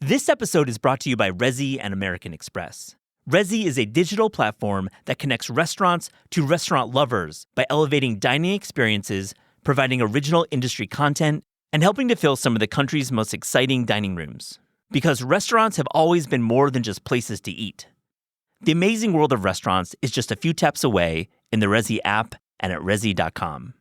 This episode is brought to you by Resy and American Express. Resy is a digital platform that connects restaurants to restaurant lovers by elevating dining experiences, providing original industry content, and helping to fill some of the country's most exciting dining rooms. Because restaurants have always been more than just places to eat. The amazing world of restaurants is just a few taps away in the Resy app and at resy.com.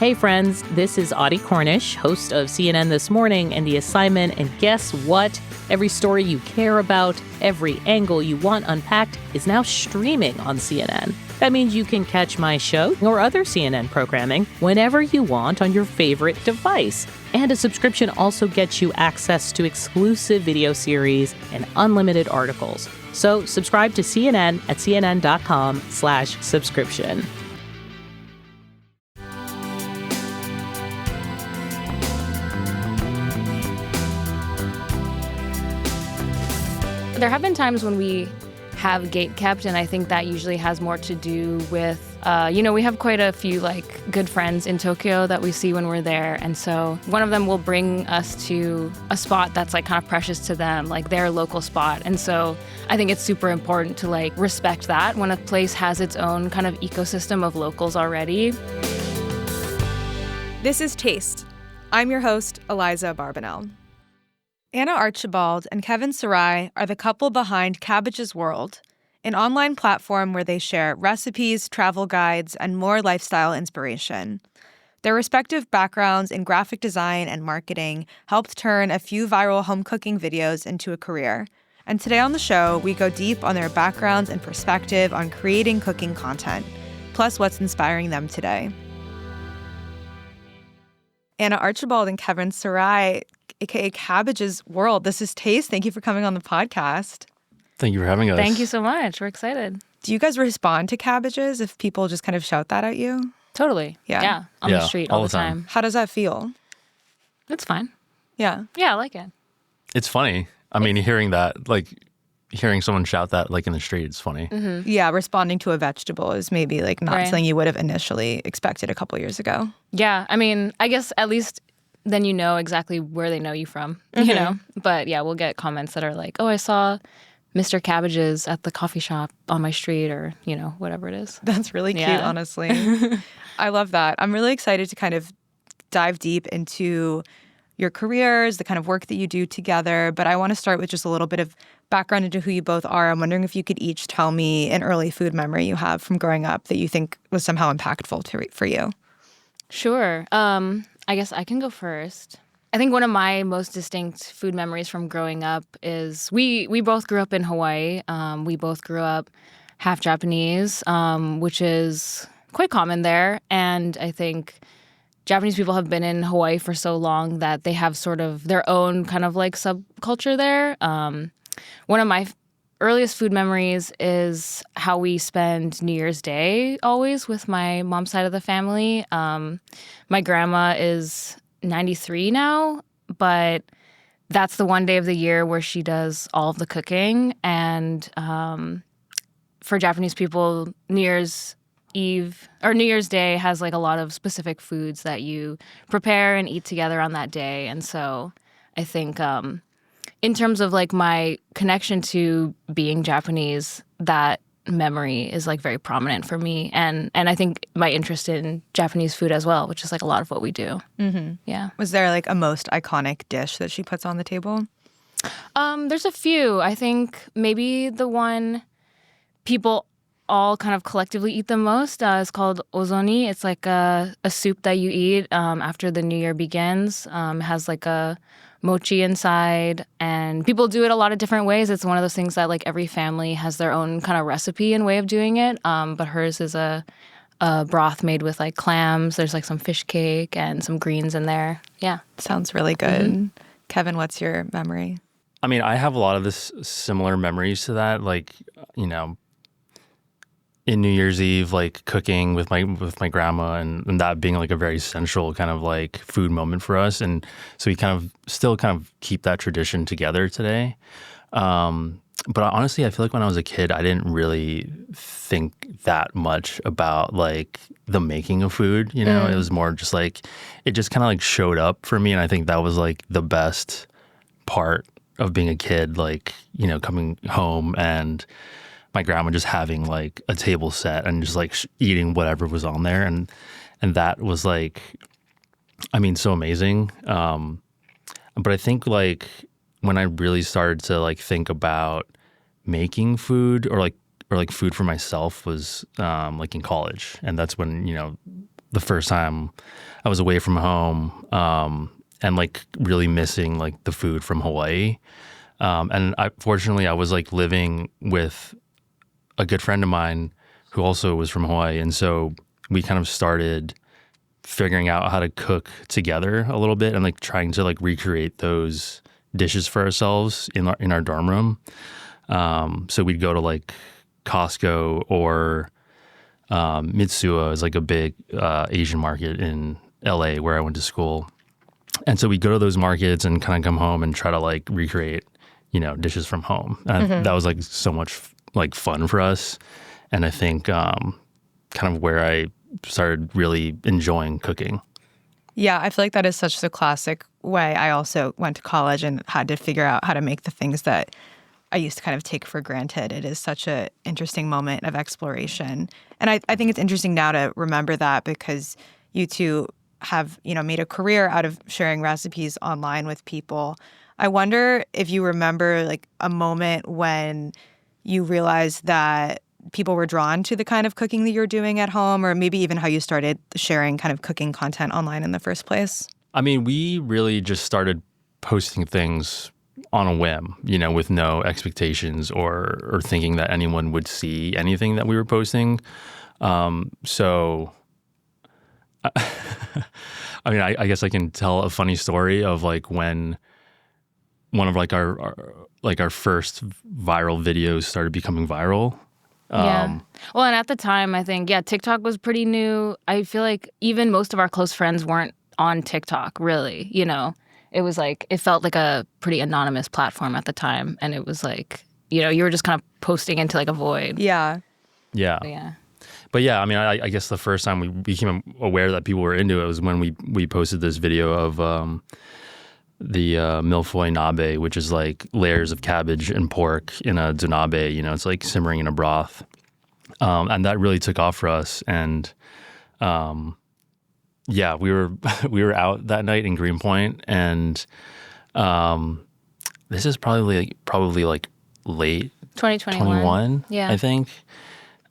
Hey friends, this is Audie Cornish, host of CNN This Morning and The Assignment, and guess what? Every story you care about, every angle you want unpacked is now streaming on CNN. That means you can catch my show or other CNN programming whenever you want on your favorite device. And a subscription also gets you access to exclusive video series and unlimited articles. So subscribe to CNN at cnn.com/subscription. There have been times when we have gate kept, and I think that usually has more to do with, we have quite a few good friends in Tokyo that we see when we're there. And so one of them will bring us to a spot that's kind of precious to them, like their local spot. And so I think it's super important to respect that when a place has its own kind of ecosystem of locals already. This is Taste. I'm your host, Eliza Barbanel. Anna Archibald and Kevin Serai are the couple behind Cabbage's World, an online platform where they share recipes, travel guides, and more lifestyle inspiration. Their respective backgrounds in graphic design and marketing helped turn a few viral home cooking videos into a career. And today on the show, we go deep on their backgrounds and perspective on creating cooking content, plus what's inspiring them today. Anna Archibald and Kevin Serai, aka Cabbage's World. This is Taste. Thank you for coming on the podcast. Thank you for having us. Thank you so much. We're excited. Do you guys respond to cabbages if people just kind of shout that at you? Totally. Yeah. On the street all the time. How does that feel? It's fine. Yeah. Yeah, I like it. It's funny. I mean, hearing that, hearing someone shout that in the street, it's funny. Mm-hmm. Yeah, responding to a vegetable is maybe not right. something you would have initially expected a couple years ago. Yeah, I mean, I guess at least then you know exactly where they know you from, you know? But yeah, we'll get comments that are like, oh, I saw Mr. Cabbage's at the coffee shop on my street or, whatever it is. That's really cute, honestly. I love that. I'm really excited to kind of dive deep into your careers, the kind of work that you do together. But I want to start with just a little bit of background into who you both are. I'm wondering if you could each tell me an early food memory you have from growing up that you think was somehow impactful for you. Sure. I guess I can go first. I think one of my most distinct food memories from growing up is we both grew up in Hawaii. We both grew up half Japanese, which is quite common there. And I think Japanese people have been in Hawaii for so long that they have sort of their own kind of subculture there. One of my earliest food memories is how we spend New Year's Day always with my mom's side of the family. My grandma is 93 now, but that's the one day of the year where she does all of the cooking. And for Japanese people, New Year's Eve or New Year's Day has a lot of specific foods that you prepare and eat together on that day. And so I think in terms of my connection to being Japanese, that memory is very prominent for me, and I think my interest in Japanese food as well, which is a lot of what we do. Mm-hmm. Yeah. Was there a most iconic dish that she puts on the table? There's a few. I think maybe the one people all kind of collectively eat the most is called ozoni. It's a soup that you eat after the new year begins. It has a mochi inside, and people do it a lot of different ways. It's one of those things that every family has their own kind of recipe and way of doing it. But hers is a broth made with clams. There's some fish cake and some greens in there. Yeah. Sounds really good. Mm-hmm. Kevin, what's your memory? I mean, I have a lot of similar memories to that. In New Year's Eve, cooking with my grandma and that being a very central kind of food moment for us. And so we still keep that tradition together today. But honestly, I feel when I was a kid, I didn't really think that much about the making of food. It was more just it just kind of showed up for me. And I think that was the best part of being a kid, like, you know, coming home and my grandma just having like a table set and just like eating whatever was on there. And that was like, I mean, so amazing. But I think like when I really started to like think about making food or like food for myself was like in college. And that's when, you know, the first time I was away from home and like really missing like the food from Hawaii. And fortunately, I was like living with a good friend of mine who also was from Hawaii. And so we kind of started figuring out how to cook together a little bit and like trying to like recreate those dishes for ourselves in our dorm room. So we'd go to like Costco or Mitsuya is like a big Asian market in LA where I went to school. And so we go to those markets and kind of come home and try to like recreate, you know, dishes from home. And that was like so much like fun for us. And I think kind of where I started really enjoying cooking. Yeah, I feel like that is such a classic way. I also went to college and had to figure out how to make the things that I used to kind of take for granted. It is such an interesting moment of exploration. And I think it's interesting now to remember that because you two have, you know, made a career out of sharing recipes online with people. I wonder if you remember like a moment when you realized that people were drawn to the kind of cooking that you're doing at home, or maybe even how you started sharing kind of cooking content online in the first place? I mean, we really just started posting things on a whim, you know, with no expectations or thinking that anyone would see anything that we were posting. So, I mean, I guess I can tell a funny story of like when one of like our first viral videos started becoming viral. Yeah. Well, and at the time, I think, TikTok was pretty new. I feel like even most of our close friends weren't on TikTok, really, you know. It was like, it felt like a pretty anonymous platform at the time. And it was like, you know, you were just kind of posting into like a void. Yeah. Yeah. But yeah, I mean, I guess the first time we became aware that people were into it was when we posted this video of the milfoy nabe, which is like layers of cabbage and pork in a donabe. You know, it's like simmering in a broth. And that really took off for us. And yeah, we were out that night in Greenpoint, and this is probably like late 2021, yeah, I think.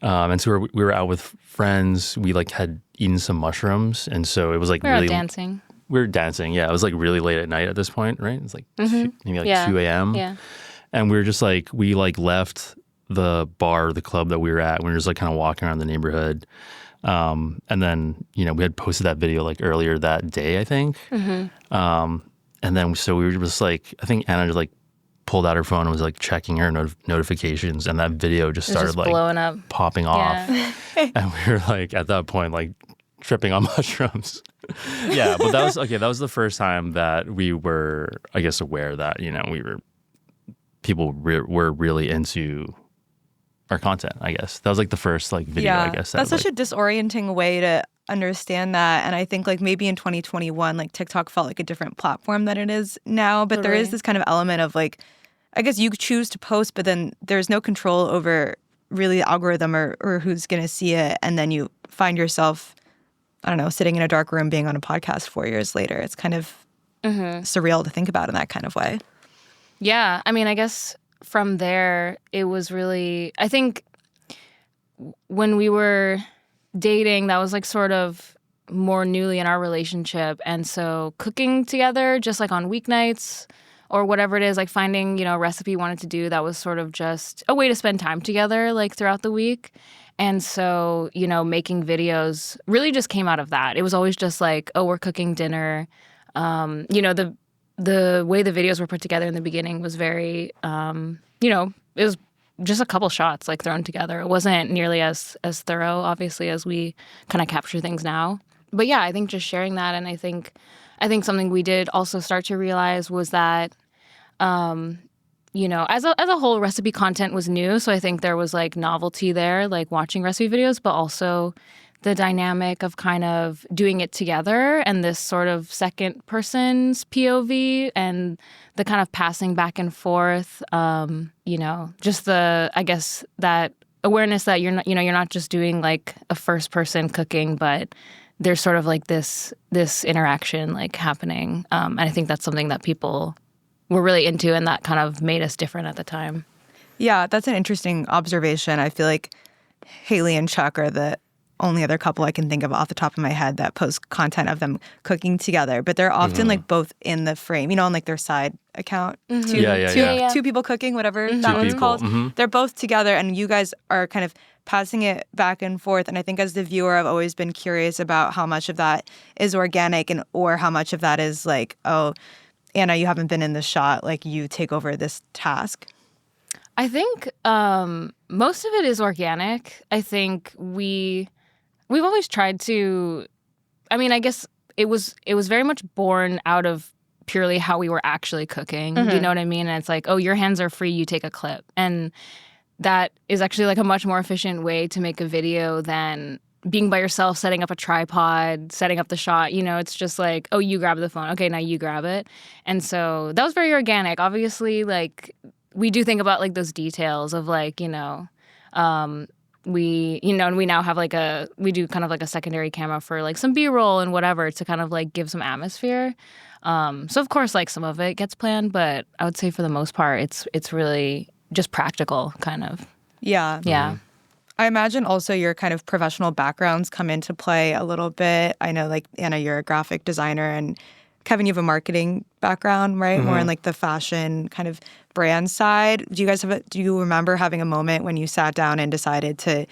And so we were out with friends. We like had eaten some mushrooms, and so it was like we were really dancing. We were dancing, yeah. It was like really late at night at this point, right? It's like maybe like 2 a.m. Yeah. And we were just like, we like left the bar, the club that we were at. We were just like kind of walking around the neighborhood. And then, you know, we had posted that video like earlier that day, I think. And then so we were just like, I think Anna just like pulled out her phone and was like checking her notifications. And that video just started like blowing up, popping off. And we were like, at that point, like tripping on mushrooms. Yeah, but that was the first time that we were, I guess, aware that, you know, people were really into our content, I guess. That was like the first like video, I guess. That's such a disorienting way to understand that. And I think like maybe in 2021, like TikTok felt like a different platform than it is now. But there is this kind of element of like, I guess you choose to post, but then there's no control over really the algorithm or who's going to see it. And then you find yourself, I don't know, sitting in a dark room being on a podcast 4 years later. It's kind of surreal to think about in that kind of way. Yeah. I mean, I guess from there, it was really, I think when we were dating, that was like sort of more newly in our relationship. And so cooking together, just like on weeknights or whatever it is, like finding, you know, a recipe you wanted to do, that was sort of just a way to spend time together like throughout the week. And so, you know, making videos really just came out of that. It was always just like, oh, we're cooking dinner. You know, the way the videos were put together in the beginning was very, you know, it was just a couple shots like thrown together. It wasn't nearly as thorough, obviously, as we kind of capture things now. But yeah, I think just sharing that, and I think something we did also start to realize was that, you know, as a whole, recipe content was new. So I think there was like novelty there, like watching recipe videos, but also the dynamic of kind of doing it together and this sort of second person's POV and the kind of passing back and forth, just I guess that awareness that you're not just doing like a first person cooking, but there's sort of like this interaction like happening. And I think that's something that people were really into and that kind of made us different at the time. Yeah, that's an interesting observation. I feel like Haley and Chuck are the only other couple I can think of off the top of my head that post content of them cooking together, but they're often like both in the frame, on like their side account. Two people cooking, whatever that one's called. They're both together, and you guys are kind of passing it back and forth. And I think as the viewer, I've always been curious about how much of that is organic or how much of that is like, oh, Anna, you haven't been in the shot, like you take over this task. I think most of it is organic. I think we've always tried to. I mean, I guess it was very much born out of purely how we were actually cooking. You know what I mean? And it's like, oh, your hands are free. You take a clip, and that is actually like a much more efficient way to make a video than being by yourself, setting up a tripod, setting up the shot. It's just like, oh, you grab the phone. Okay, now you grab it. And so that was very organic. Obviously, like, we do think about like those details of like, we now have like we do kind of like a secondary camera for like some B-roll and whatever to kind of like give some atmosphere. So of course, like some of it gets planned, but I would say for the most part, it's really just practical kind of. Yeah. Yeah. I imagine also your kind of professional backgrounds come into play a little bit. I know like Anna, you're a graphic designer, and Kevin, you have a marketing background, right? More in like the fashion kind of brand side. Do you remember having a moment when you sat down and decided to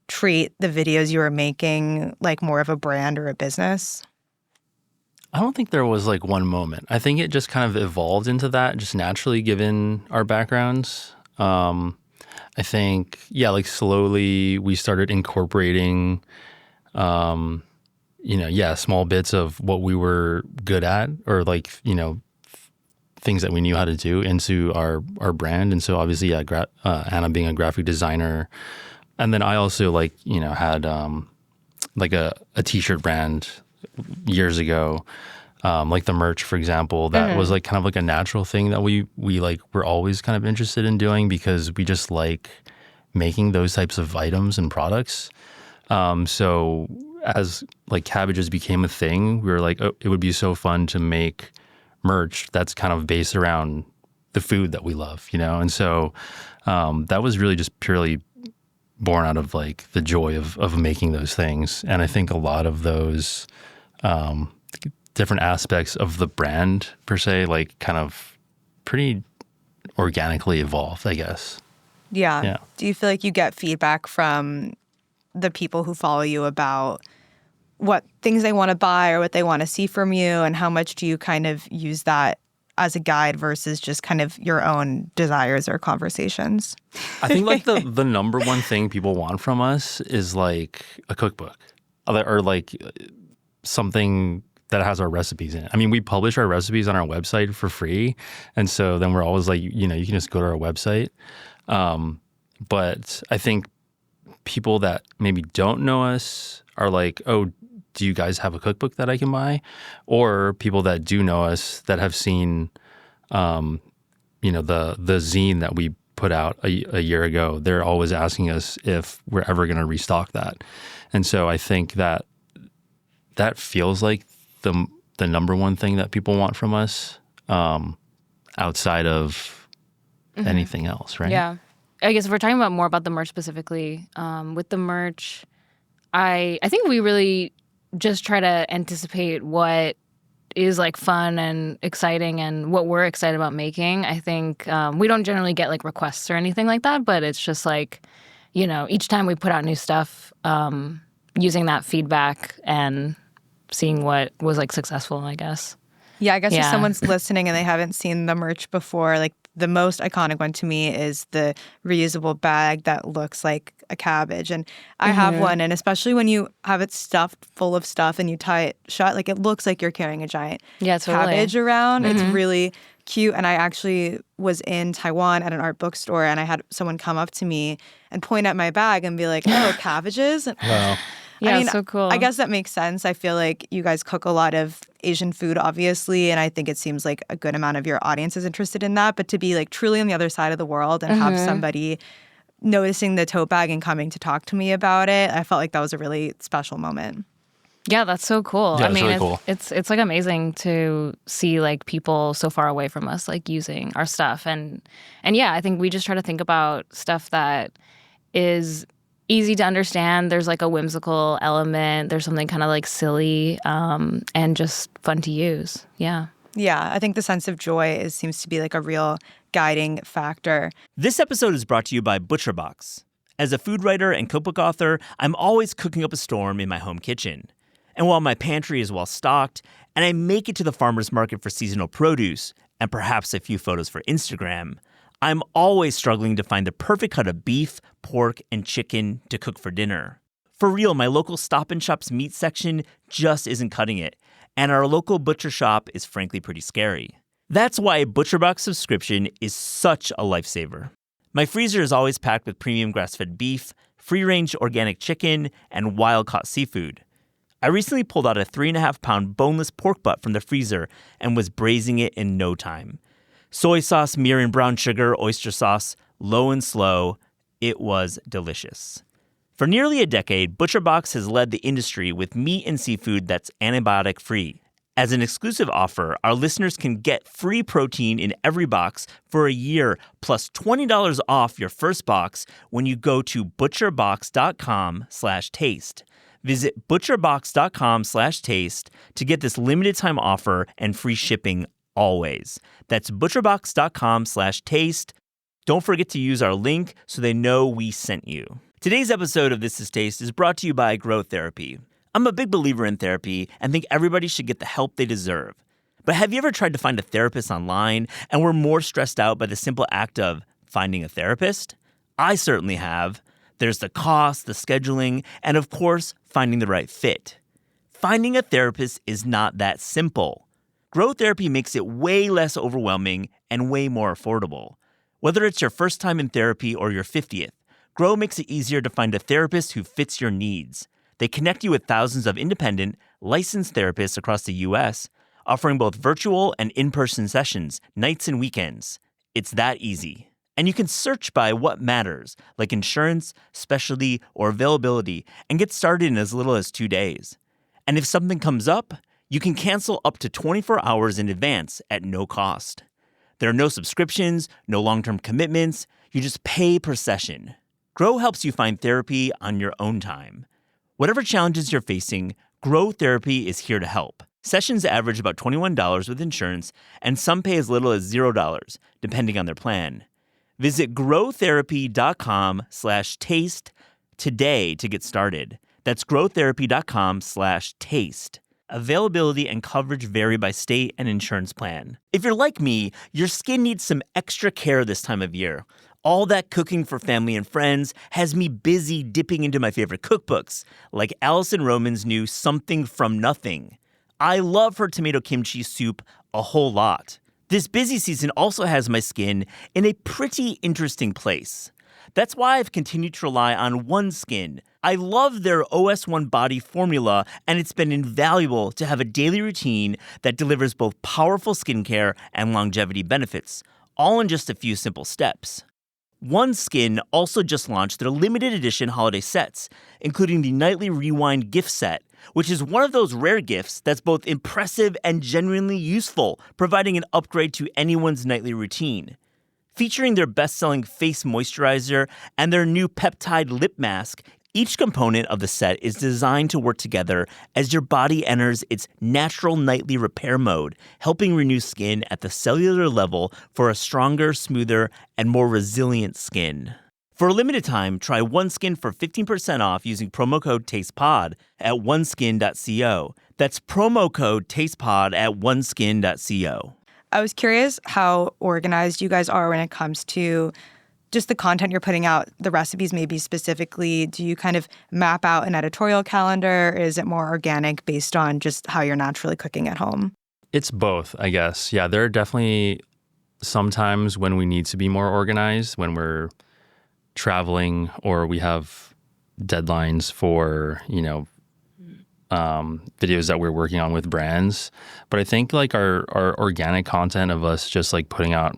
treat the videos you were making like more of a brand or a business? I don't think there was like one moment. I think it just kind of evolved into that just naturally given our backgrounds. I think, like slowly we started incorporating small bits of what we were good at or like, things that we knew how to do into our brand. And so obviously, Anna being a graphic designer. And then I also had like a t-shirt brand years ago, like the merch, for example, that was like kind of like a natural thing that we like were always kind of interested in doing because we just like making those types of items and products. So as like cabbages became a thing, we were like, oh, it would be so fun to make merch that's kind of based around the food that we love, And so that was really just purely born out of like the joy of making those things. And I think a lot of those different aspects of the brand per se, like kind of pretty organically evolved, I guess. Yeah. Do you feel like you get feedback from the people who follow you about what things they want to buy or what they want to see from you, and how much do you kind of use that as a guide versus just kind of your own desires or conversations? I think like the number one thing people want from us is like a cookbook or like something that has our recipes in it. I mean, we publish our recipes on our website for free. And so then we're always like, you can just go to our website. But I think people that maybe don't know us are like, oh, do you guys have a cookbook that I can buy? Or people that do know us that have seen, the zine that we put out a year ago, they're always asking us if we're ever going to restock that. And so I think that feels like the number one thing that people want from us, outside of anything else, right? Yeah. I guess if we're talking about more about the merch specifically, with the merch, I think we really just try to anticipate what is like fun and exciting and what we're excited about making. I think we don't generally get like requests or anything like that, but it's just like, each time we put out new stuff, using that feedback and seeing what was like successful, I guess. Yeah, I guess if someone's listening and they haven't seen the merch before, like the most iconic one to me is the reusable bag that looks like a cabbage. And I have one, and especially when you have it stuffed full of stuff and you tie it shut, like it looks like you're carrying a giant cabbage around. It's really cute. And I actually was in Taiwan at an art bookstore, and I had someone come up to me and point at my bag and be like, oh, cabbages? And Wow. Yeah, I mean, so cool. I guess that makes sense. I feel like you guys cook a lot of Asian food, obviously, and I think it seems like a good amount of your audience is interested in that. But to be like truly on the other side of the world and have somebody noticing the tote bag and coming to talk to me about it, I felt like that was a really special moment. Yeah, that's so cool. Yeah, I mean, really cool. it's like amazing to see like people so far away from us like using our stuff, and yeah, I think we just try to think about stuff that is easy to understand. There's like a whimsical element. There's something kind of like silly, and just fun to use. Yeah. Yeah, I think the sense of joy seems to be like a real guiding factor. This episode is brought to you by ButcherBox. As a food writer and cookbook author, I'm always cooking up a storm in my home kitchen. And while my pantry is well stocked, and I make it to the farmer's market for seasonal produce, and perhaps a few photos for Instagram, I'm always struggling to find the perfect cut of beef, pork, and chicken to cook for dinner. For real, my local Stop & Shop's meat section just isn't cutting it, and our local butcher shop is frankly pretty scary. That's why a ButcherBox subscription is such a lifesaver. My freezer is always packed with premium grass-fed beef, free-range organic chicken, and wild-caught seafood. I recently pulled out a 3.5-pound boneless pork butt from the freezer and was braising it in no time. Soy sauce, mirin brown sugar, oyster sauce, low and slow. It was delicious. For nearly a decade, ButcherBox has led the industry with meat and seafood that's antibiotic-free. As an exclusive offer, our listeners can get free protein in every box for a year, plus $20 off your first box when you go to butcherbox.com/taste. Visit butcherbox.com/taste to get this limited time offer and free shipping always. That's butcherbox.com/taste. Don't forget to use our link so they know we sent you. Today's episode of This Is Taste is brought to you by Grow Therapy. I'm a big believer in therapy and think everybody should get the help they deserve. But have you ever tried to find a therapist online and were more stressed out by the simple act of finding a therapist? I certainly have. There's the cost, the scheduling, and of course, finding the right fit. Finding a therapist is not that simple. Grow Therapy makes it way less overwhelming and way more affordable. Whether it's your first time in therapy or your 50th, Grow makes it easier to find a therapist who fits your needs. They connect you with thousands of independent, licensed therapists across the U.S., offering both virtual and in-person sessions, nights and weekends. It's that easy. And you can search by what matters, like insurance, specialty, or availability, and get started in as little as 2 days. And if something comes up, you can cancel up to 24 hours in advance at no cost. There are no subscriptions, no long-term commitments. You just pay per session. Grow helps you find therapy on your own time. Whatever challenges you're facing, Grow Therapy is here to help. Sessions average about $21 with insurance, and some pay as little as $0, depending on their plan. Visit growtherapy.com/taste today to get started. That's growtherapy.com/taste. Availability and coverage vary by state and insurance plan. If you're like me, your skin needs some extra care this time of year. All that cooking for family and friends has me busy dipping into my favorite cookbooks, like Alison Roman's new Something from Nothing. I love her tomato kimchi soup a whole lot. This busy season also has my skin in a pretty interesting place. That's why I've continued to rely on OneSkin. I love their OS1 body formula, and it's been invaluable to have a daily routine that delivers both powerful skincare and longevity benefits, all in just a few simple steps. OneSkin also just launched their limited edition holiday sets, including the Nightly Rewind gift set, which is one of those rare gifts that's both impressive and genuinely useful, providing an upgrade to anyone's nightly routine. Featuring their best-selling face moisturizer and their new peptide lip mask, each component of the set is designed to work together as your body enters its natural nightly repair mode, helping renew skin at the cellular level for a stronger, smoother, and more resilient skin. For a limited time, try OneSkin for 15% off using promo code TASTEPOD at oneskin.co. That's promo code TASTEPOD at oneskin.co. I was curious how organized you guys are when it comes to just the content you're putting out, the recipes maybe specifically. Do you kind of map out an editorial calendar, or is it more organic based on just how you're naturally cooking at home? It's both, I guess. Yeah, there are definitely some times when we need to be more organized, when we're traveling or we have deadlines for, videos that we're working on with brands. But I think like our organic content of us just like putting out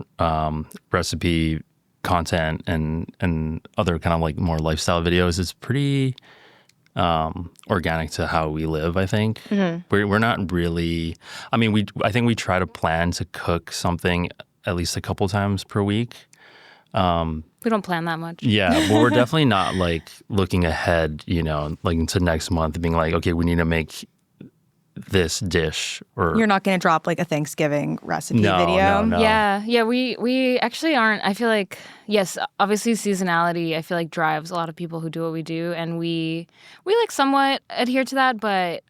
recipe content and other kind of like more lifestyle videos is pretty organic to how we live, I think. We're not really, I mean, I think we try to plan to cook something at least a couple times per week. We don't plan that much. Yeah, but we're definitely not like looking ahead, you know, like into next month being like, okay, we need to make this dish. Or You're not going to drop like a Thanksgiving recipe video. No. Yeah, we actually aren't. I feel like, yes, obviously seasonality, I feel like drives a lot of people who do what we do, and we like somewhat adhere to that, but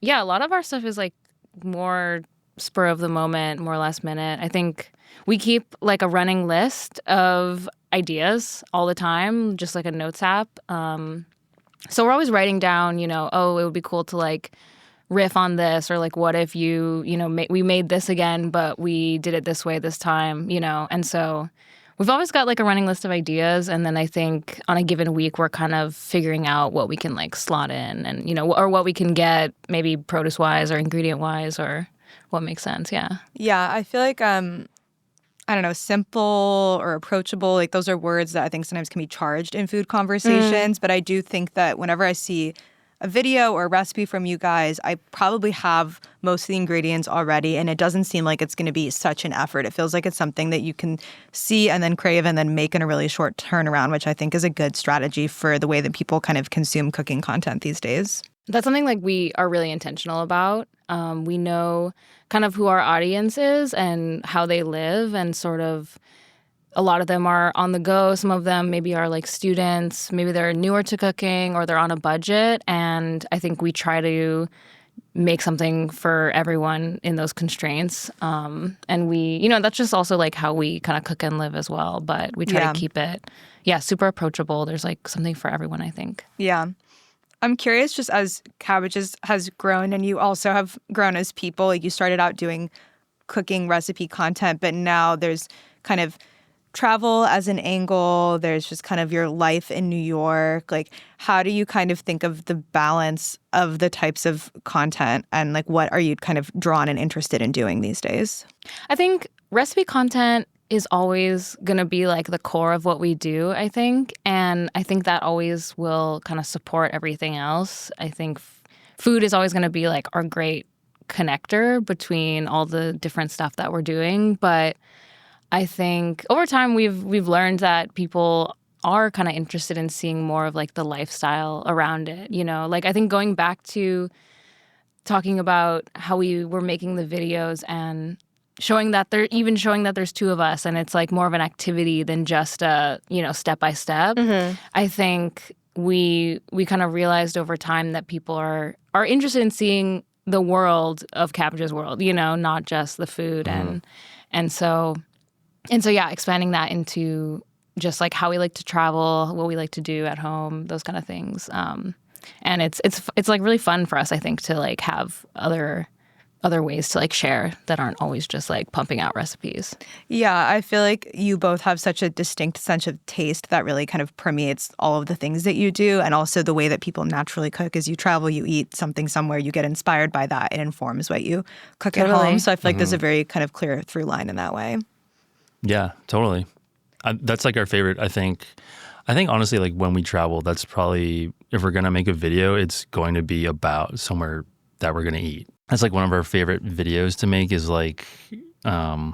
yeah, a lot of our stuff is like more spur of the moment, more last minute. I think we keep like a running list of ideas all the time, just like a notes app. So we're always writing down, you know, oh, it would be cool to like riff on this, or like, what if we made this again, but we did it this way this time, you know? And so we've always got like a running list of ideas. And then I think on a given week, we're kind of figuring out what we can like slot in and, you know, or what we can get maybe produce wise or ingredient wise, or what makes sense. Yeah. Yeah, I feel like I don't know, simple or approachable, like those are words that I think sometimes can be charged in food conversations. But I do think that whenever I see a video or a recipe from you guys, I probably have most of the ingredients already, and it doesn't seem like it's going to be such an effort. It feels like it's something that you can see and then crave and then make in a really short turnaround, which I think is a good strategy for the way that people kind of consume cooking content these days. That's something like we are really intentional about. We know kind of who our audience is and how they live, and sort of a lot of them are on the go. Some of them maybe are like students, maybe they're newer to cooking or they're on a budget. And I think we try to make something for everyone in those constraints. And we, you know, that's just also like how we kind of cook and live as well. But we try to keep it, super approachable. There's like something for everyone, I think. Yeah. I'm curious, just as Cabbages has grown and you also have grown as people, like you started out doing cooking recipe content, but now there's kind of travel as an angle. There's just kind of your life in New York. Like, how do you kind of think of the balance of the types of content, and like what are you kind of drawn and interested in doing these days? I think recipe content is always going to be like the core of what we do, I think. And I think that always will kind of support everything else. I think food is always going to be like our great connector between all the different stuff that we're doing. But I think over time we've learned that people are kind of interested in seeing more of like the lifestyle around it, you know? Like I think going back to talking about how we were making the videos and showing that there's two of us and it's like more of an activity than just a, you know, step by step. I think we kind of realized over time that people are interested in seeing the world of Cabbage's world, you know, not just the food. And so yeah, expanding that into just like how we like to travel, what we like to do at home, those kind of things. And it's like really fun for us, I think, to like have other ways to like share that aren't always just like pumping out recipes. Yeah, I feel like you both have such a distinct sense of taste that really kind of permeates all of the things that you do, and also the way that people naturally cook. As you travel, you eat something somewhere, you get inspired by that. It informs what you cook at home. So I feel like there's a very kind of clear through line in that way. Yeah, totally. That's like our favorite, I think honestly, like when we travel, that's probably, if we're going to make a video, it's going to be about somewhere that we're going to eat. That's like one of our favorite videos to make is like a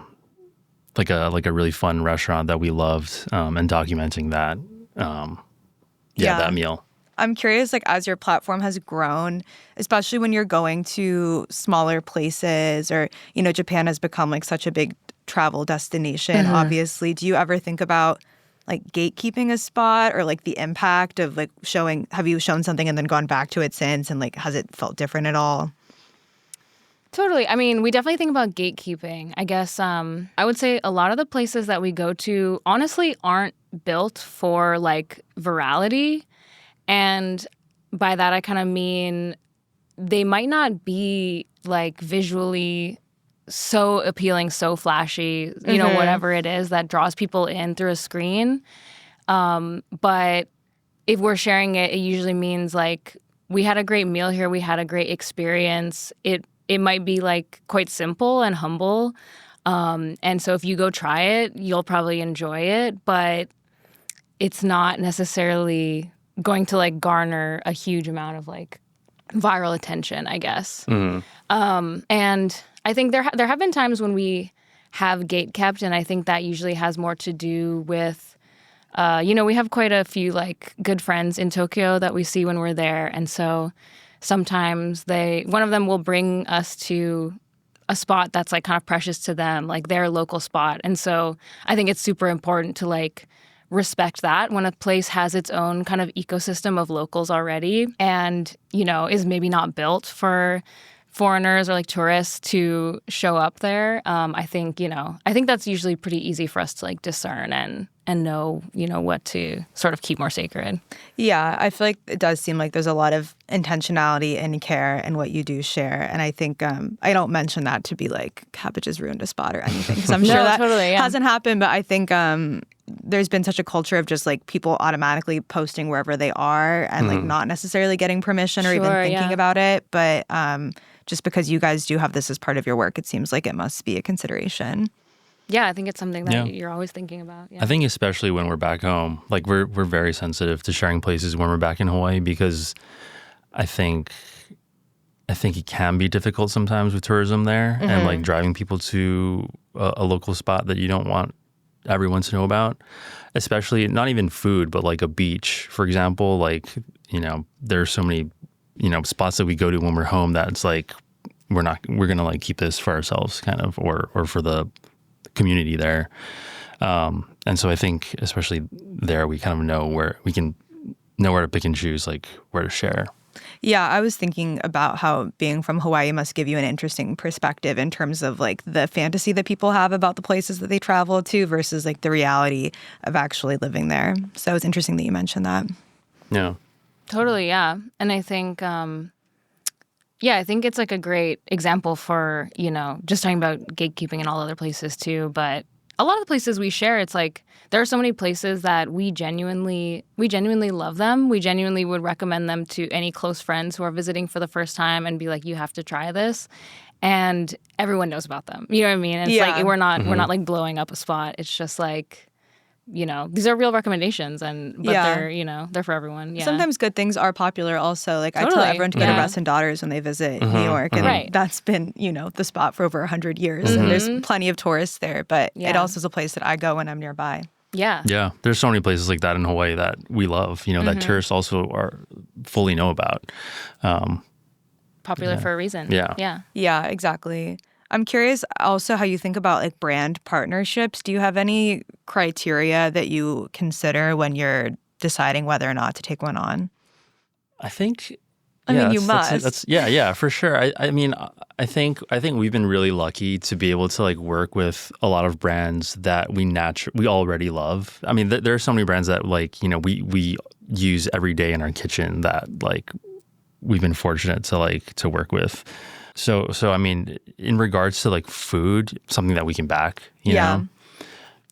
really fun restaurant that we loved, and documenting that, that meal. I'm curious, like as your platform has grown, especially when you're going to smaller places, or, you know, Japan has become like such a big travel destination, obviously. Do you ever think about like gatekeeping a spot, or like the impact of like have you shown something and then gone back to it since, and like has it felt different at all? Totally. I mean, we definitely think about gatekeeping. I guess I would say a lot of the places that we go to honestly aren't built for like virality. And by that, I kind of mean they might not be like visually so appealing, so flashy, you know, whatever it is that draws people in through a screen. But if we're sharing it, it usually means like we had a great meal here. We had a great experience. It might be like quite simple and humble. And so if you go try it, you'll probably enjoy it, but it's not necessarily going to like garner a huge amount of like viral attention, I guess. And I think there have been times when we have gate kept, and I think that usually has more to do with, we have quite a few like good friends in Tokyo that we see when we're there, and so sometimes one of them will bring us to a spot that's like kind of precious to them, like their local spot, and so I think it's super important to like respect that when a place has its own kind of ecosystem of locals already and, is maybe not built for foreigners or like tourists to show up there. I think that's usually pretty easy for us to like discern and know, what to sort of keep more sacred. Yeah, I feel like it does seem like there's a lot of intentionality and care in what you do share. And I think I don't mention that to be like Cabbages ruined a spot or anything, because I'm sure that totally, hasn't happened. But I think there's been such a culture of just like people automatically posting wherever they are and like not necessarily getting permission or even thinking about it. But just because you guys do have this as part of your work, it seems like it must be a consideration. Yeah, I think it's something that you're always thinking about. Yeah. I think especially when we're back home, like we're very sensitive to sharing places when we're back in Hawaii, because I think it can be difficult sometimes with tourism there and like driving people to a local spot that you don't want everyone to know about, especially not even food, but like a beach, for example. Like, there's so many, spots that we go to when we're home that it's like we're going to like keep this for ourselves kind of, or for the community there. And so I think especially there, we kind of know where to pick and choose, like where to share. Yeah, I was thinking about how being from Hawaii must give you an interesting perspective in terms of like the fantasy that people have about the places that they travel to versus like the reality of actually living there. So it's interesting that you mentioned that. Yeah. Totally, yeah. And I think I think it's like a great example for, just talking about gatekeeping and all other places too. But a lot of the places we share, it's like there are so many places that we genuinely love them. We genuinely would recommend them to any close friends who are visiting for the first time and be like, you have to try this. And everyone knows about them. You know what I mean? It's like we're not like blowing up a spot. It's just like, these are real recommendations, but they're for everyone. Yeah. Sometimes good things are popular also. Like I tell everyone to go to Russ and Daughters when they visit New York. And that's been, the spot for over 100 years. And there's plenty of tourists there, but it also is a place that I go when I'm nearby. Yeah. Yeah. There's so many places like that in Hawaii that we love, that tourists also fully know about. Popular for a reason. Yeah. Yeah. Yeah, exactly. I'm curious also how you think about like brand partnerships. Do you have any criteria that you consider when you're deciding whether or not to take one on? I think. I mean, you must. Yeah, for sure. I think we've been really lucky to be able to like work with a lot of brands that we already love. I mean, there are so many brands that like we use every day in our kitchen that like we've been fortunate to work with. So I mean, in regards to like food, something that we can back, you know?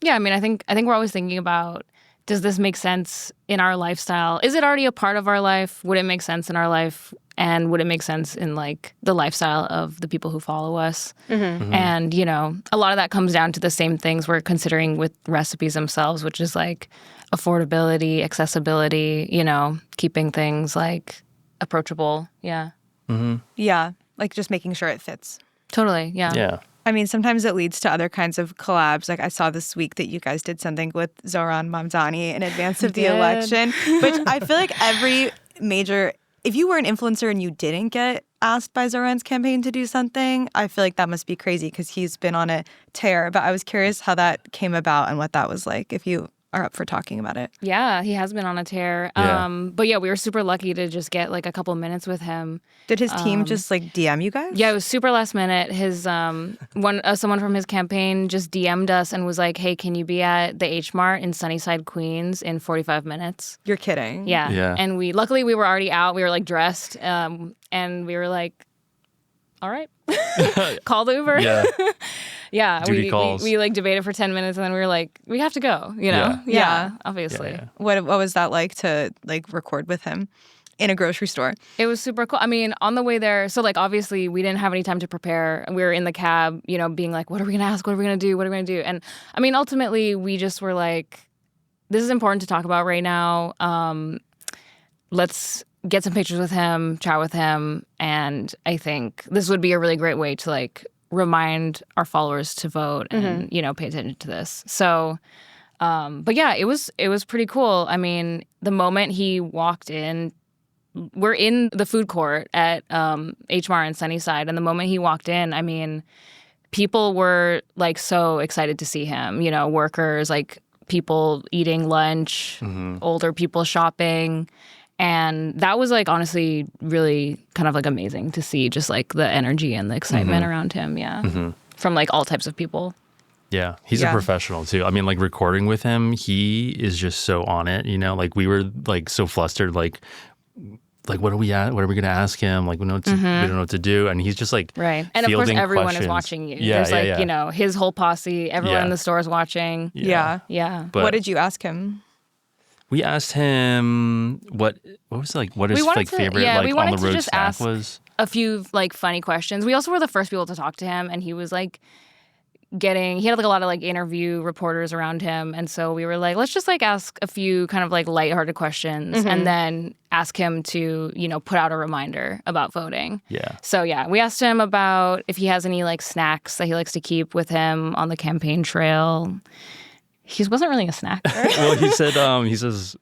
Yeah, I mean, I think we're always thinking about, does this make sense in our lifestyle? Is it already a part of our life? Would it make sense in our life? And would it make sense in like the lifestyle of the people who follow us? And, a lot of that comes down to the same things we're considering with recipes themselves, which is like affordability, accessibility, keeping things like approachable. Yeah. Yeah. Like just making sure it fits. Totally, yeah. Yeah. I mean, sometimes it leads to other kinds of collabs. Like I saw this week that you guys did something with Zoran Mamdani in advance of the election, which I feel like if you were an influencer and you didn't get asked by Zoran's campaign to do something, I feel like that must be crazy because he's been on a tear. But I was curious how that came about and what that was like, if you are up for talking about it. Yeah, he has been on a tear. Yeah. But yeah, we were super lucky to just get like a couple minutes with him. Did his team just like DM you guys? Yeah, it was super last minute. His someone from his campaign just DM'd us and was like, "Hey, can you be at the H Mart in Sunnyside, Queens in 45 minutes?" You're kidding. Yeah. And luckily we were already out. We were like dressed, and we were like, "All right, call the Uber." Yeah. Yeah, Duty calls. we like debated for 10 minutes and then we were like, we have to go, Yeah. Obviously. Yeah. What was that like to like record with him? in a grocery store. It was super cool. I mean, on the way there, so like obviously we didn't have any time to prepare. We were in the cab, you know, being like, what are we going to ask? What are we going to do? What are we going to do? And I mean, ultimately, we just were like, this is important to talk about right now. Let's get some pictures with him, chat with him. And I think this would be a really great way to like remind our followers to vote and, you know, pay attention to this. So, but yeah, it was pretty cool. I mean, the moment he walked in, we're in the food court at H Mart in Sunnyside. And the moment he walked in, I mean, people were like so excited to see him, you know, workers, like people eating lunch, older people shopping. And that was like honestly really kind of like amazing to see, just like the energy and the excitement around him. Yeah. From like all types of people. Yeah, he's a professional too. I mean, like recording with him, he is just so on it, you know, like we were like so flustered, like what are we going to ask him? Like we don't know what to do. And he's just like, right. And of course, everyone questions. is watching you. Yeah, There's like, you know, his whole posse, everyone in the store is watching. Yeah. But what did you ask him? We asked him what was like what his like favorite like on the road snack was. A few like funny questions. We also were the first people to talk to him, and he was like he had like a lot of like interview reporters around him, and so we were like, let's just like ask a few kind of like lighthearted questions, and then ask him to, you know, put out a reminder about voting. Yeah. So yeah, we asked him about if he has any like snacks that he likes to keep with him on the campaign trail. He wasn't really a snacker. Well, he says,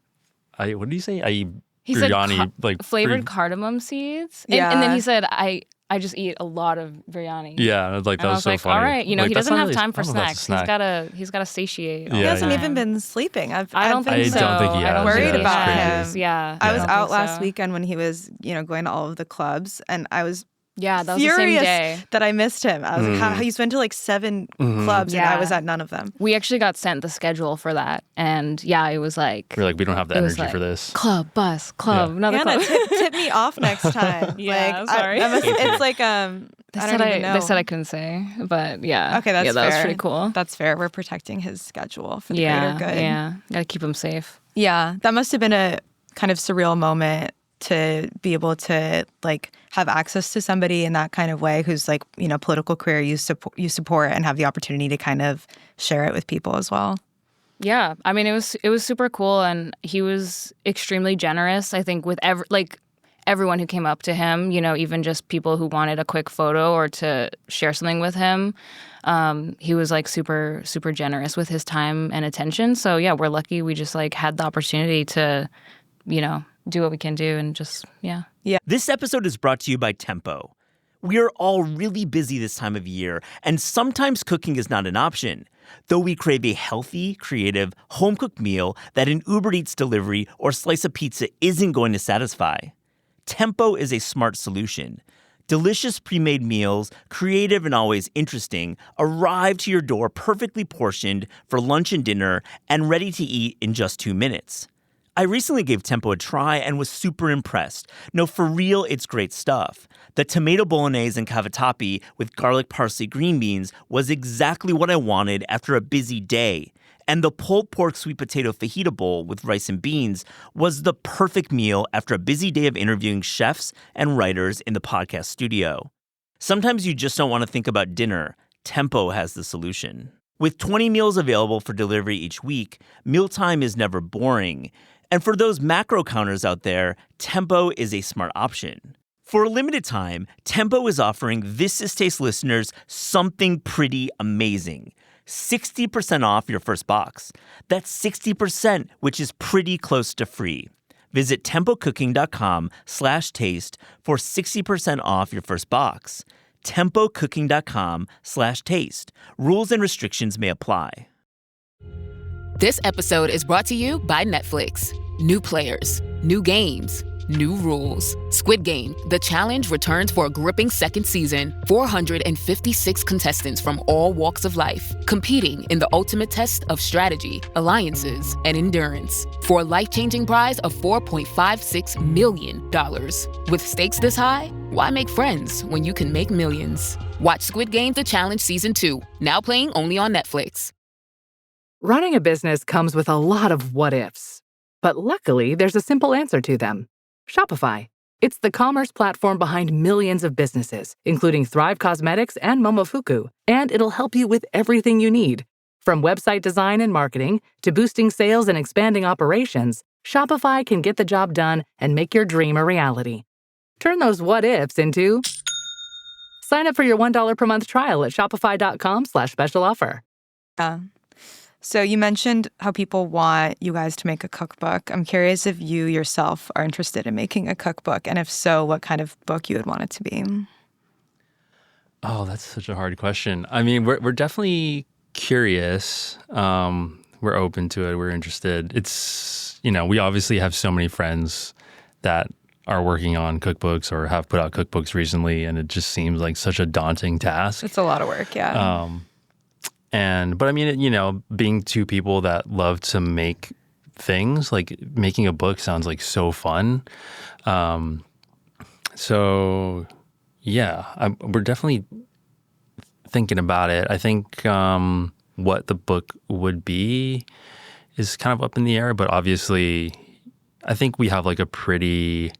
what did he say? I eat biryani, like flavored cardamom seeds. And then he said, I just eat a lot of biryani. Yeah, like that was so like, funny. All right, you know, like, he doesn't have really, time for snacks. Snack. He's gotta satiate. He hasn't even been sleeping. I don't think so. I don't think he has. Worried about him. Yeah. I was out last weekend when he was, you know, going to all of the clubs, and I was that was furious the same day that I missed him. I was like, how he's been to like 7 clubs, and I was at none of them. We actually got sent the schedule for that, and it was like we're like, we don't have the energy for this. Club, bus, club, another club. Tip me off next time. Yeah, like, sorry. It's like They said I couldn't say, but yeah. Okay, that's fair. That was pretty cool. That's fair. We're protecting his schedule for the greater good. Yeah, gotta keep him safe. Yeah, that must have been a kind of surreal moment to be able to like have access to somebody in that kind of way who's like, you know, political career you support and have the opportunity to kind of share it with people as well. Yeah, I mean, it was super cool, and he was extremely generous. I think with everyone who came up to him, you know, even just people who wanted a quick photo or to share something with him. He was like super, super generous with his time and attention. So yeah, we're lucky we just like had the opportunity to, you know, do what we can do and just, yeah. This episode is brought to you by Tempo. We are all really busy this time of year, and sometimes cooking is not an option. Though we crave a healthy, creative, home-cooked meal that an Uber Eats delivery or slice of pizza isn't going to satisfy. Tempo is a smart solution. Delicious pre-made meals, creative and always interesting, arrive to your door perfectly portioned for lunch and dinner and ready to eat in just 2 minutes. I recently gave Tempo a try and was super impressed. No, for real, it's great stuff. The tomato bolognese and cavatappi with garlic parsley green beans was exactly what I wanted after a busy day. And the pulled pork sweet potato fajita bowl with rice and beans was the perfect meal after a busy day of interviewing chefs and writers in the podcast studio. Sometimes you just don't want to think about dinner. Tempo has the solution. With 20 meals available for delivery each week, mealtime is never boring. And for those macro counters out there, Tempo is a smart option. For a limited time, Tempo is offering This Is Taste listeners something pretty amazing. 60% off your first box. That's 60%, which is pretty close to free. Visit tempocooking.com/taste for 60% off your first box. tempocooking.com/taste. Rules and restrictions may apply. This episode is brought to you by Netflix. New players, new games, new rules. Squid Game, The Challenge returns for a gripping second season. 456 contestants from all walks of life, competing in the ultimate test of strategy, alliances, and endurance. For a life-changing prize of $4.56 million. With stakes this high, why make friends when you can make millions? Watch Squid Game, The Challenge Season 2, now playing only on Netflix. Running a business comes with a lot of what-ifs. But luckily, there's a simple answer to them. Shopify. It's the commerce platform behind millions of businesses, including Thrive Cosmetics and Momofuku, and it'll help you with everything you need. From website design and marketing to boosting sales and expanding operations, Shopify can get the job done and make your dream a reality. Turn those what-ifs into... Sign up for your $1 per month trial at shopify.com/special offer. Yeah. So you mentioned how people want you guys to make a cookbook. I'm curious if you yourself are interested in making a cookbook, and if so, what kind of book you would want it to be. Oh, that's such a hard question. I mean, we're definitely curious. We're open to it. We're interested. It's, we obviously have so many friends that are working on cookbooks or have put out cookbooks recently, and it just seems like such a daunting task. It's a lot of work, yeah. But I mean, being two people that love to make things, like making a book sounds like so fun. So yeah, we're definitely thinking about it. I think what the book would be is kind of up in the air, but obviously I think we have like a pretty,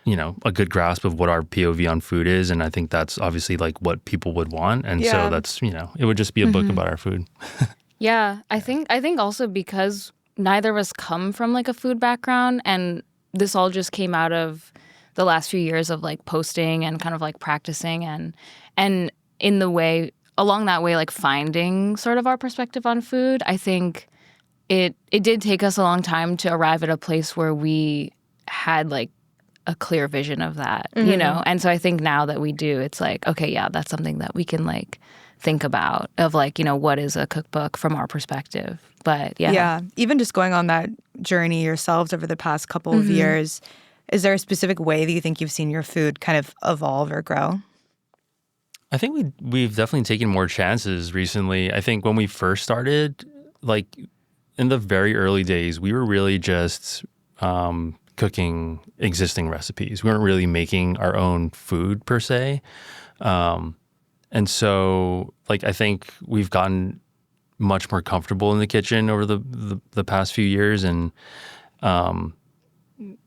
a good grasp of what our POV on food is. And I think that's obviously like what people would want. And so that's, it would just be a book about our food. Yeah, I think also because neither of us come from like a food background, and this all just came out of the last few years of like posting and kind of like practicing and in the way, along that way, like finding sort of our perspective on food. I think it did take us a long time to arrive at a place where we had like a clear vision of that, And so I think now that we do, it's like, okay, yeah, that's something that we can like think about of like, what is a cookbook from our perspective. But yeah. Yeah. Even just going on that journey yourselves over the past couple of years, is there a specific way that you think you've seen your food kind of evolve or grow? I think we've definitely taken more chances recently. I think when we first started, like in the very early days, we were really just cooking existing recipes. We weren't really making our own food per se. And so like I think we've gotten much more comfortable in the kitchen over the past few years, and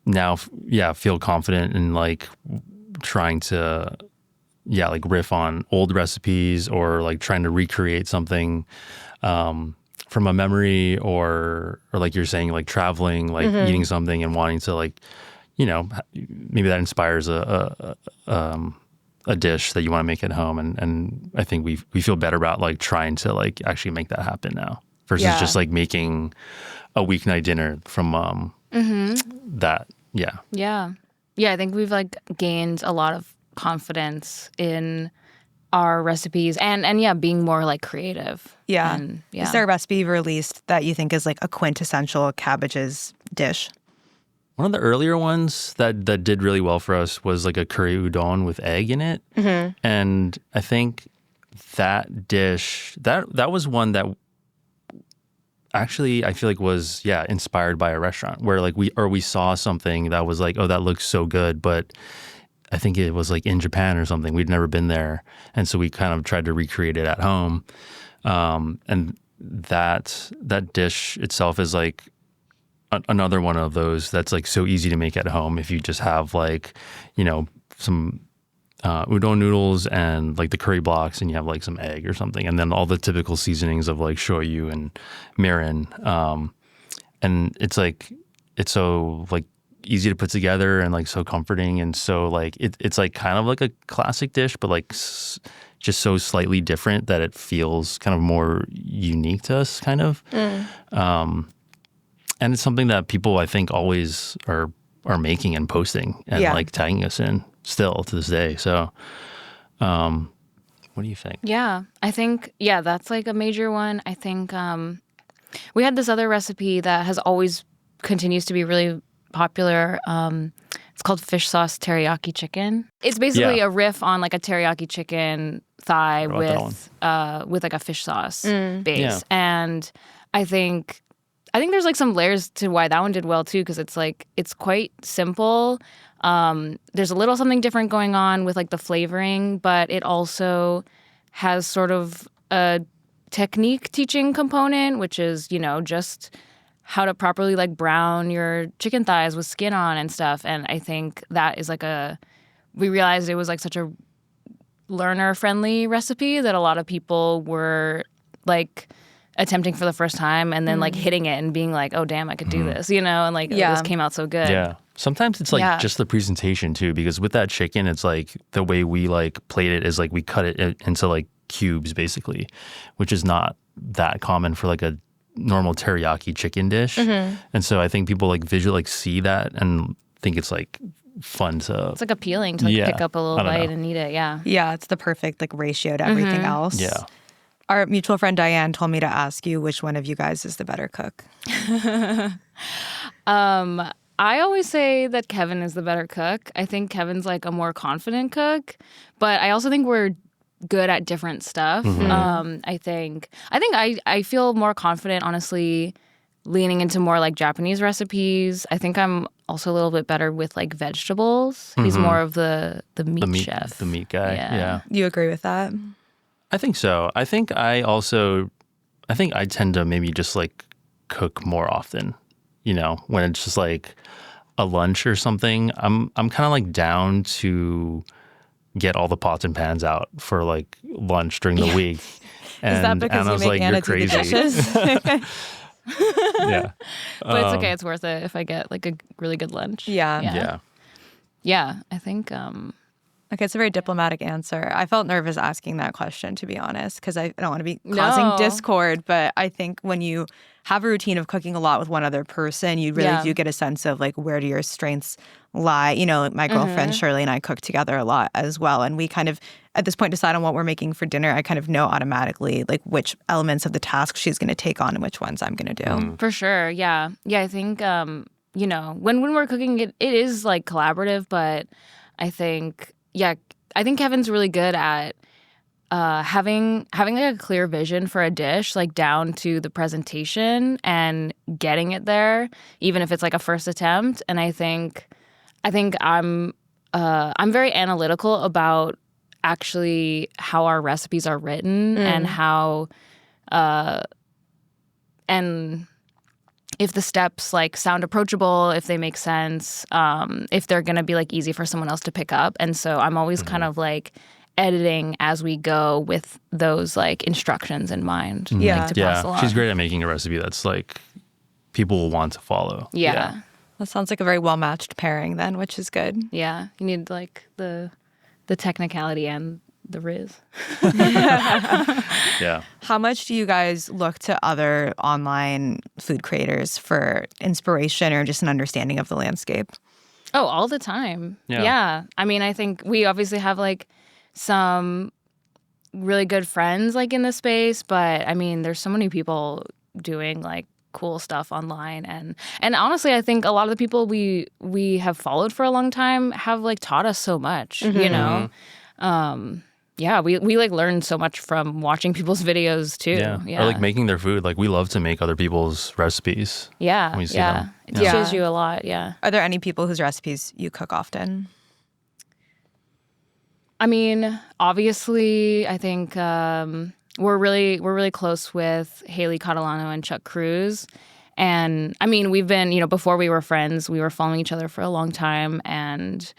now feel confident in like trying to like riff on old recipes or like trying to recreate something from a memory, or like you're saying, like traveling, like eating something and wanting to like, maybe that inspires a dish that you want to make at home. And I think we feel better about like trying to like actually make that happen now versus just like making a weeknight dinner from that. Yeah. Yeah. Yeah. I think we've like gained a lot of confidence in our recipes and being more like creative. Yeah. And, Is there a recipe you've released that you think is like a quintessential cabbages dish? One of the earlier ones that did really well for us was like a curry udon with egg in it. And I think that dish, that was one that actually I feel like was, inspired by a restaurant where like we saw something that was like, oh, that looks so good, but I think it was like in Japan or something. We'd never been there. And so we kind of tried to recreate it at home. And that dish itself is like another one of those that's like so easy to make at home if you just have like, some udon noodles and like the curry blocks, and you have like some egg or something. And then all the typical seasonings of like shoyu and mirin. And it's like, it's so like easy to put together and like so comforting, and so like it's like kind of like a classic dish, but like just so slightly different that it feels kind of more unique to us, kind of. And it's something that people I think always are making and posting and like tagging us in still to this day. So, what do you think? Yeah, I think that's like a major one. I think we had this other recipe that has always continues to be really popular. It's called fish sauce teriyaki chicken. It's basically a riff on like a teriyaki chicken thigh with like a fish sauce base. And I think there's like some layers to why that one did well too, because it's like it's quite simple. There's a little something different going on with like the flavoring, but it also has sort of a technique teaching component, which is, just how to properly like brown your chicken thighs with skin on and stuff. And I think that is like we realized it was like such a learner-friendly recipe that a lot of people were like attempting for the first time and then like hitting it and being like, oh damn, I could do this, you know, and like this came out so good. Yeah. Sometimes it's like just the presentation too, because with that chicken, it's like the way we like plate it is like we cut it into like cubes basically, which is not that common for like a normal teriyaki chicken dish. And so I think people like visually like see that and think it's like fun to... It's like appealing to like pick up a little bite and eat it, Yeah, it's the perfect like ratio to everything else. Yeah. Our mutual friend Diane told me to ask you which one of you guys is the better cook. I always say that Kevin is the better cook. I think Kevin's like a more confident cook, but I also think we're good at different stuff. I think I feel more confident, honestly, leaning into more like Japanese recipes. I think I'm also a little bit better with like vegetables. He's more of the meat chef. The meat guy, yeah. You agree with that? I think so. I think I tend to maybe just like cook more often, you know, when it's just like a lunch or something. I'm kind of like down to get all the pots and pans out for like lunch during the week. And, is that because you make Anna do the dishes? Yeah. But it's okay. It's worth it if I get like a really good lunch. Yeah. Yeah, I think... Okay, it's a very diplomatic answer. I felt nervous asking that question, to be honest, because I don't want to be causing discord. But I think when you have a routine of cooking a lot with one other person, you really do get a sense of like, where do your strengths lie? You know, my girlfriend Shirley and I cook together a lot as well. And we kind of, at this point, decide on what we're making for dinner. I kind of know automatically like which elements of the task she's going to take on and which ones I'm going to do. For sure, yeah. Yeah, I think, you know, when we're cooking, it is like collaborative, but I think... Yeah, I think Kevin's really good at having like a clear vision for a dish, like down to the presentation and getting it there, even if it's like a first attempt. And I think I'm very analytical about actually how our recipes are written and how and if the steps like sound approachable, if they make sense, if they're going to be like easy for someone else to pick up. And so I'm always kind of like editing as we go with those like instructions in mind. Like, to pass along. She's great at making a recipe that's like people will want to follow. Yeah. That sounds like a very well-matched pairing then, which is good. Yeah. You need like the technicality and the riz. Yeah. How much do you guys look to other online food creators for inspiration or just an understanding of the landscape? Oh, all the time. Yeah. I mean, I think we obviously have like some really good friends like in the space, but I mean, there's so many people doing like cool stuff online, and honestly, I think a lot of the people we have followed for a long time have like taught us so much, you know. Yeah, we like learn so much from watching people's videos too. Yeah. Or like making their food. Like we love to make other people's recipes. Yeah. When we see them. It teaches you a lot. Yeah. Are there any people whose recipes you cook often? I mean, obviously, I think we're really close with Haley Catalano and Chuck Cruz. And I mean, we've been, you know, before we were friends, we were following each other for a long time and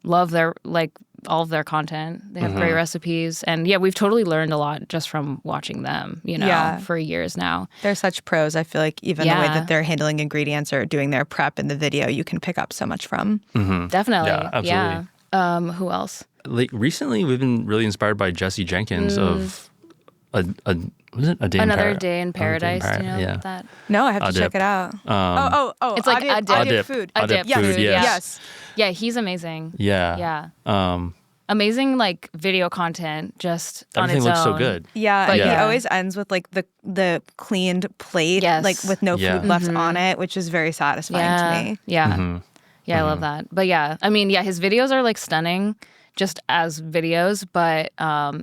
love their like all of their content. They have great recipes. And yeah, we've totally learned a lot just from watching them, you know, for years now. They're such pros. I feel like even the way that they're handling ingredients or doing their prep in the video, you can pick up so much from. Definitely. Yeah, absolutely. Yeah. Who else? Like recently, we've been really inspired by Jesse Jenkins of was it A Day Another in Day in Paradise. Do you know Yeah. that? No, I have to Adip. check it out. It's like Adip food. Adip Adip food, food, yes. Yes. Yeah, he's amazing. Yeah. Yeah. Amazing like video content just on Everything its looks so own. But good. he Yeah. always ends with like the cleaned plate, Yes. like with no Yeah. food left on it, which is very satisfying to me. Yeah. Yeah, I love that. But yeah, I mean, yeah, his videos are like stunning just as videos, but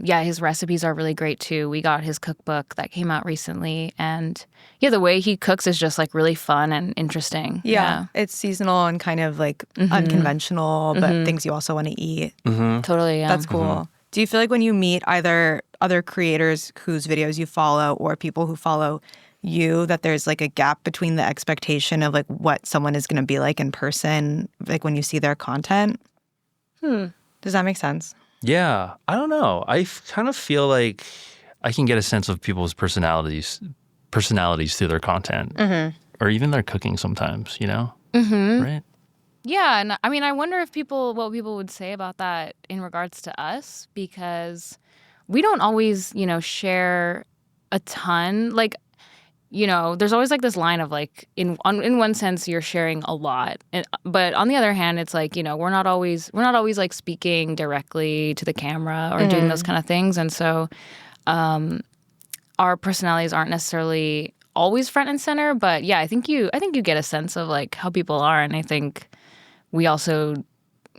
yeah, his recipes are really great too. We got his cookbook that came out recently, and yeah, the way he cooks is just like really fun and interesting. Yeah. It's seasonal and kind of like unconventional, but things you also want to eat. Totally. Yeah. That's cool. Do you feel like when you meet either other creators whose videos you follow or people who follow you that there's like a gap between the expectation of like what someone is going to be like in person, like when you see their content? Does that make sense? Yeah, I don't know. Kind of feel like I can get a sense of people's personalities through their content, or even their cooking sometimes. Right? Yeah, and I mean, I wonder if what people would say about that in regards to us, because we don't always, share a ton. Like, there's always like this line of like, in one sense, you're sharing a lot, but on the other hand, it's like, we're not always like speaking directly to the camera or doing those kind of things, and so our personalities aren't necessarily always front and center. But yeah, I think you get a sense of like how people are, and I think we also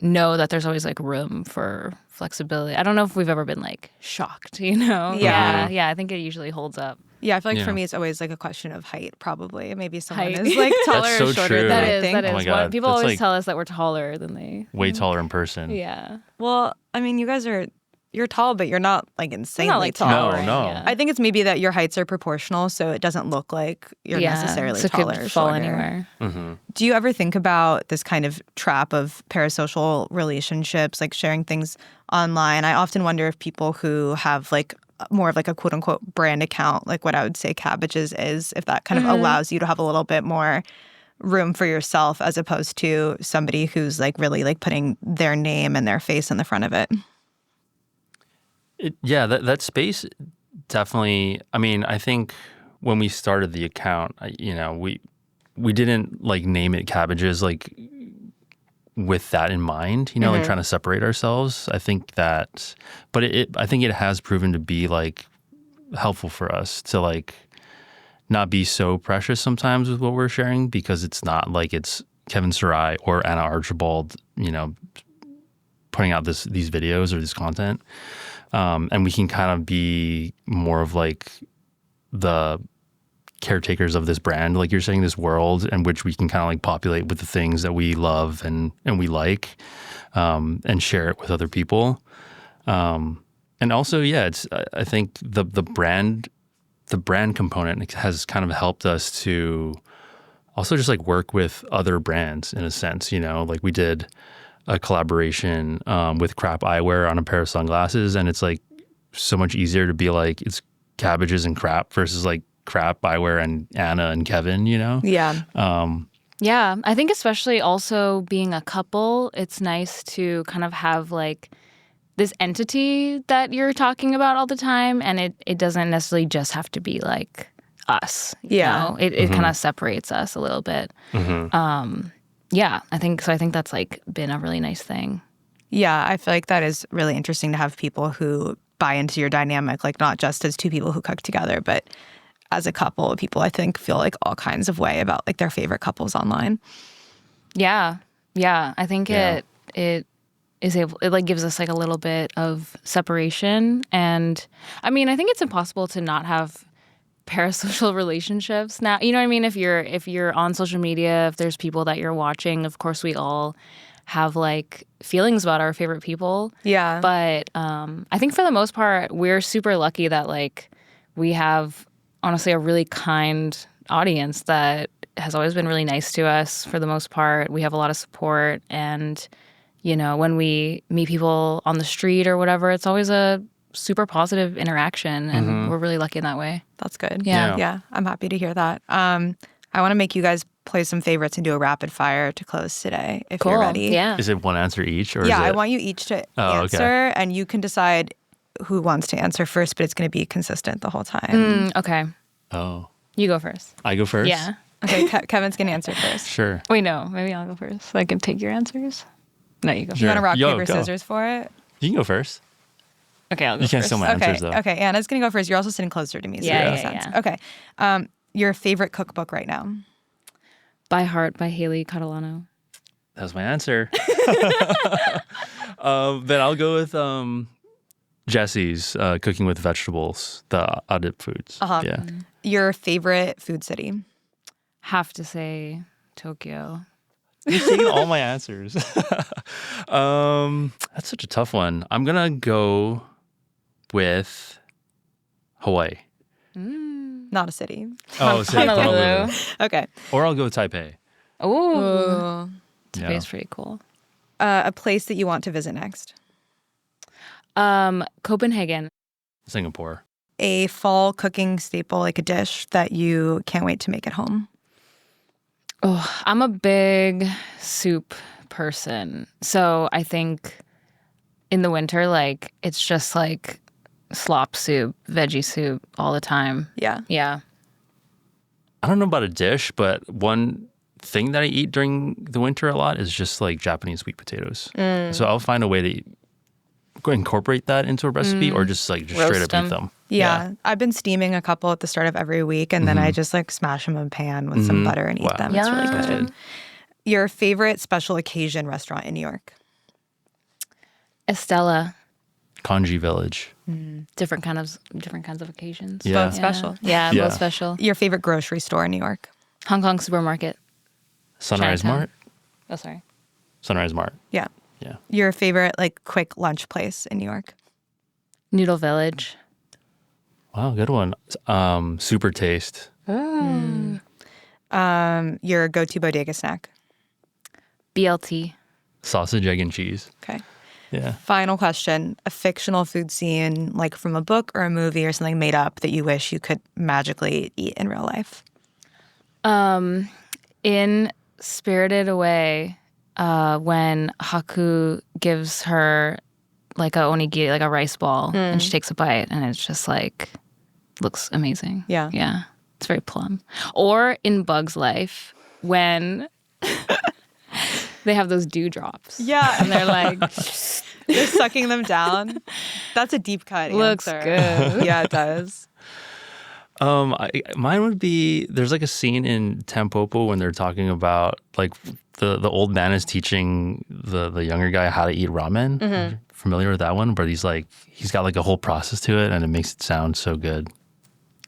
know that there's always like room for flexibility. I don't know if we've ever been like shocked, Yeah, I think it usually holds up. Yeah, I feel like for me it's always like a question of height, probably. Maybe someone is like taller That's so or shorter true. than I That think. is. Oh my God, People that's always like tell us that we're taller than they. way taller in person. Yeah. Well, I mean, you're tall, but you're not like insanely Not like tall. tall. No. Yeah. I think it's maybe that your heights are proportional, so it doesn't look like you're necessarily so taller could or fall shorter. anywhere. Do you ever think about this kind of trap of parasocial relationships, like sharing things online? I often wonder if people who have like more of like a quote unquote brand account, like what I would say Cabbages is, if that kind of allows you to have a little bit more room for yourself as opposed to somebody who's like really like putting their name and their face in the front of it. That space definitely. I mean, I think when we started the account, we didn't like name it Cabbages like with that in mind, like trying to separate ourselves. I think that, but I think it has proven to be like helpful for us to like not be so precious sometimes with what we're sharing, because it's not like it's Kevin Serai or Anna Archibald, putting out these videos or this content. And we can kind of be more of like the caretakers of this brand, like you're saying, this world in which we can kind of like populate with the things that we love and we like, and share it with other people. And also, I think the brand component has kind of helped us to also just like work with other brands in a sense, like we did a collaboration with Crap Eyewear on a pair of sunglasses, and it's like so much easier to be like it's Cabbages and Crap versus like Crap Eyewear and Anna and Kevin, Yeah. Yeah, I think especially also being a couple, it's nice to kind of have like this entity that you're talking about all the time, and it doesn't necessarily just have to be like us. It kind of separates us a little bit. Yeah, I think that's like been a really nice thing. Yeah, I feel like that is really interesting to have people who buy into your dynamic, like not just as two people who cook together, but as a couple of people, I think, feel like all kinds of way about like their favorite couples online. Yeah. I think it like gives us like a little bit of separation, and I mean, I think it's impossible to not have parasocial relationships now. You know what I mean? If you're on social media, if there's people that you're watching, of course we all have like feelings about our favorite people. Yeah. But I think for the most part, we're super lucky that like we have honestly a really kind audience that has always been really nice to us for the most part. We have a lot of support, and when we meet people on the street or whatever, it's always a super positive interaction, and we're really lucky in that way. That's good. Yeah. I'm happy to hear that. I want to make you guys play some favorites and do a rapid fire to close today, if you're ready. Yeah. Is it one answer each, or Yeah, is it... I want you each to answer, okay. and you can decide who wants to answer first, but it's going to be consistent the whole time. Okay. Oh, You go first. I go first? Yeah. Okay, Kevin's going to answer first. Sure. Wait, no. Maybe I'll go first so I can take your answers. No, you go You want to rock, Yo, paper, go. scissors for it? You can go first. Okay, I'll go You can't first. steal my answers, though. Okay, Anna's going to go first. You're also sitting closer to me, so Yeah, that makes yeah, sense. yeah. Okay. Your favorite cookbook right now? By Heart by Haley Catalano. That was my answer. Then I'll go with Jesse's Cooking with Vegetables, the Audit Foods. Yeah. Your favorite food city? Have to say Tokyo. You're taking all my answers. That's such a tough one. I'm going to go with Hawaii. Not a city. Oh, sick. Honolulu. Okay. Or I'll go Taipei. Ooh. Taipei's Yeah. pretty cool. A place that you want to visit next. Copenhagen. Singapore. A fall cooking staple, like a dish that you can't wait to make at home. Oh, I'm a big soup person. So I think in the winter, like, it's just like slop soup, veggie soup all the time. Yeah. Yeah. I don't know about a dish, but one thing that I eat during the winter a lot is just like Japanese sweet potatoes. So I'll find a way to incorporate that into a recipe or just straight Roast up them. eat them. Yeah. I've been steaming a couple at the start of every week, and then I just like smash them in a pan with some butter and eat Wow. them. It's really Yum. good. Your favorite special occasion restaurant in New York? Estella. Kanji Village. Different kinds of occasions. Yeah. Both special. Yeah, Yeah. both special. Your favorite grocery store in New York? Hong Kong supermarket. Sunrise Chinatown. Mart. Oh, sorry. Sunrise Mart. Yeah. Yeah. Your favorite like quick lunch place in New York? Noodle Village. Wow, good one. Super Taste. Your go-to bodega snack? BLT. Sausage, egg, and cheese. Okay. Yeah. Final question. A fictional food scene, like from a book or a movie or something made up that you wish you could magically eat in real life? In Spirited Away, when Haku gives her like a onigiri, like a rice ball, and she takes a bite, and it's just like, looks amazing. Yeah. Yeah. It's very plum. Or in Bug's Life, when they have those dewdrops. Yeah. And they're like, They're sucking them down. That's a deep cut looks answer. good. Yeah, it does. Mine would be, there's like a scene in Tampopo when they're talking about like the old man is teaching the younger guy how to eat ramen. Familiar with that one? But he's got like a whole process to it and it makes it sound so good.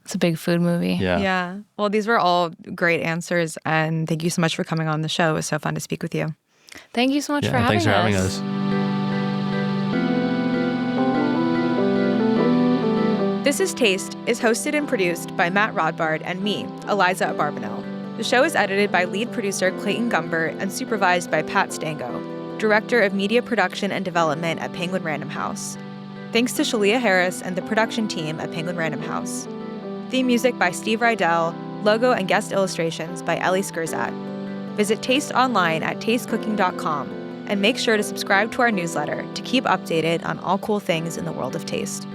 It's a big food movie. Yeah. Yeah. Well, these were all great answers, and thank you so much for coming on the show. It was so fun to speak with you. Thank you so much Yeah, for having thanks for us. having us. This is Taste is hosted and produced by Matt Rodbard and me, Eliza Barbanel. The show is edited by lead producer Clayton Gumbert and supervised by Pat Stango, Director of Media Production and Development at Penguin Random House. Thanks to Shalia Harris and the production team at Penguin Random House. Theme music by Steve Rydell, logo and guest illustrations by Ellie Skurzat. Visit Taste online at tastecooking.com and make sure to subscribe to our newsletter to keep updated on all cool things in the world of taste.